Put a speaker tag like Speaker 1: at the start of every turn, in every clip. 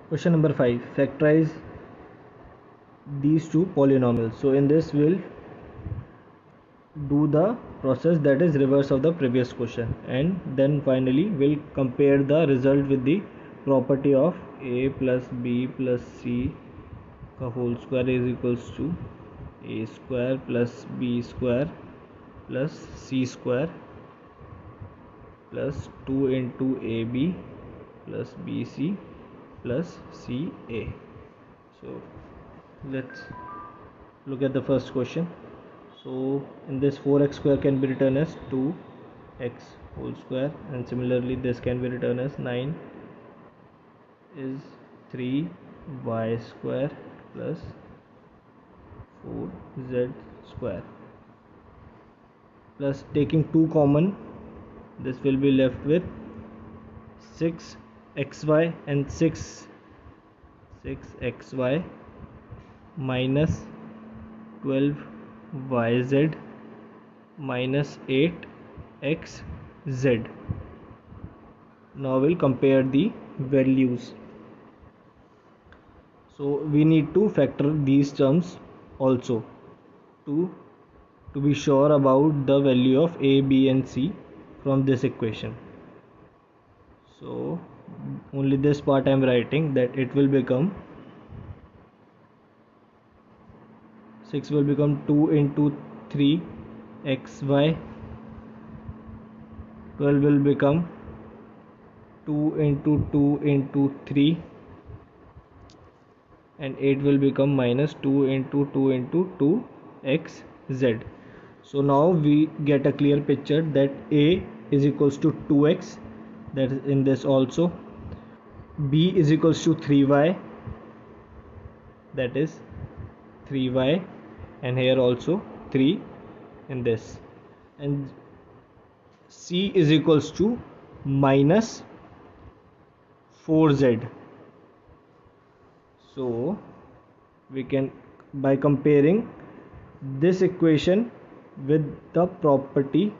Speaker 1: Question number 5. Factorize these two polynomials. So in this we'll do the process that is reverse of the previous question, and then finally we'll compare the result with the property of a plus b plus c का whole square is equals to a square plus b square plus c square plus 2 into ab plus bc plus ca. So let's look at the first question. So in this 4x square can be written as 2x whole square, and similarly this can be written as 9 is 3y square plus 4z square, plus taking 2 common, this will be left with 6xy and 6xy minus 12yz minus 8xz. Now we'll compare the values. So we need to factor these terms also to be sure about the value of a, b and c from this equation. So only this part I am writing, that it will become 6 will become 2 into 3xy, 12 will become 2 into 2 into 3, and 8 will become minus 2 into 2 into 2xz. So now we get a clear picture that a is equals to 2x, that is in this also, b is equals to 3y, that is 3y, and here also 3 in this, and c is equals to minus 4z. So we can, by comparing this equation with the property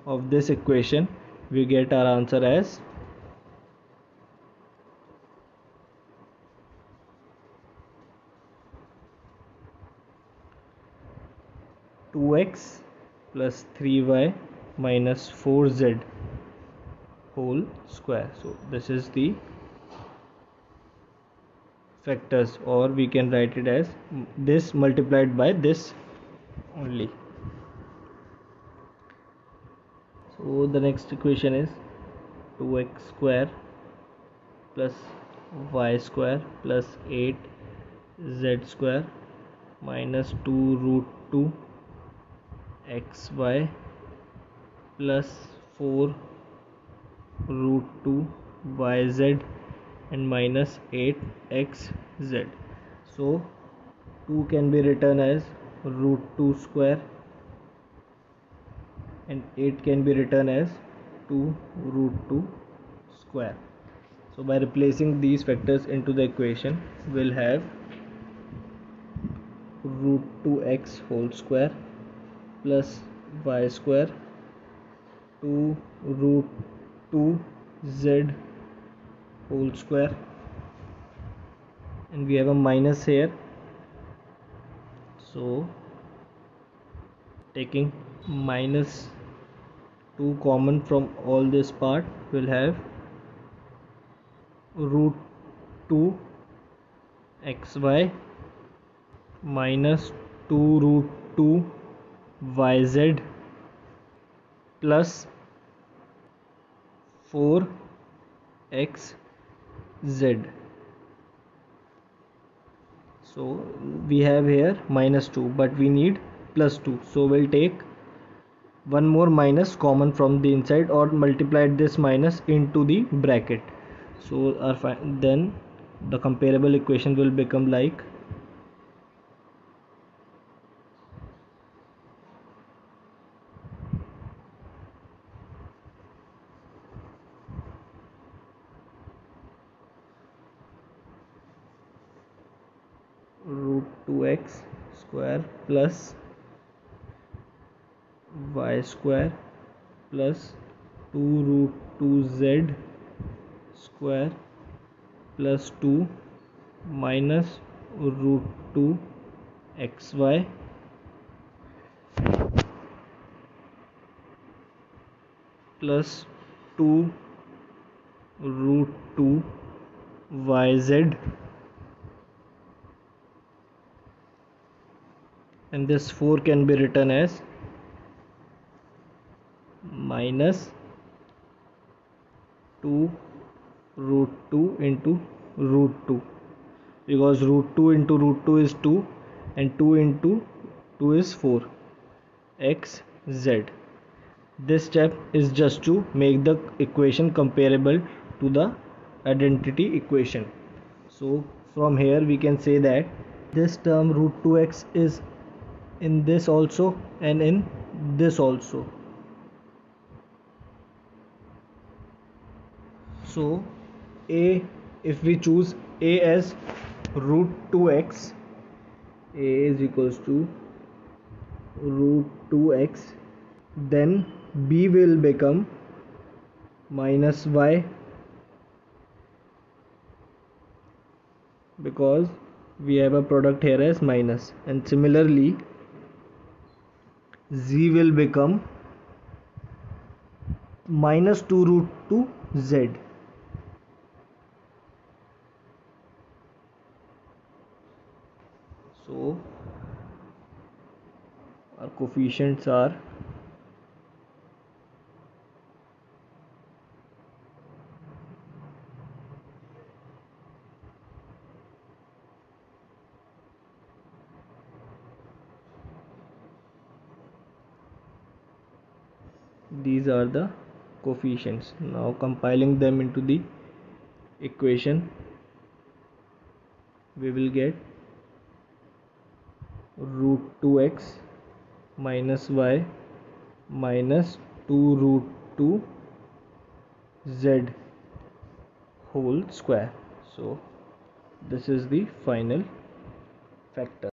Speaker 1: of this equation, we get our answer as 2x plus 3y minus 4z whole square. So this is the factors, or we can write it as this multiplied by this only. So the next equation is 2x square plus y square plus 8z square minus 2 root 2 xy plus 4 root 2 yz and minus 8xz. So 2 can be written as root 2 square, and 8 can be written as 2 root 2 square. So by replacing these factors into the equation, we'll have root 2x whole square plus y square 2 root 2z whole square, and we have a minus here, so taking minus 2 common from all this part, we'll have root 2 xy minus 2 root 2 yz plus 4xz. So we have here minus 2, but we need plus 2, so we'll take one more minus common from the inside, or multiply this minus into the bracket. So then the comparable equation will become like root 2x square plus y square plus 2 root 2z square plus 2 minus root 2 xy plus 2 root 2 yz, and this 4 can be written as minus 2 root 2 into root 2, because root 2 into root 2 is 2 and 2 into 2 is 4, x z. This step is just to make the equation comparable to the identity equation. So from here we can say that this term root 2x is in this also and in this also. So a, if we choose a as root 2x, a is equals to root 2x, then b will become minus y, because we have a product here as minus, and similarly z will become minus 2 root 2 z. So our coefficients are these are the coefficients. Now compiling them into the equation, we will get root 2x minus y minus 2 root 2 z whole square. So this is the final factor.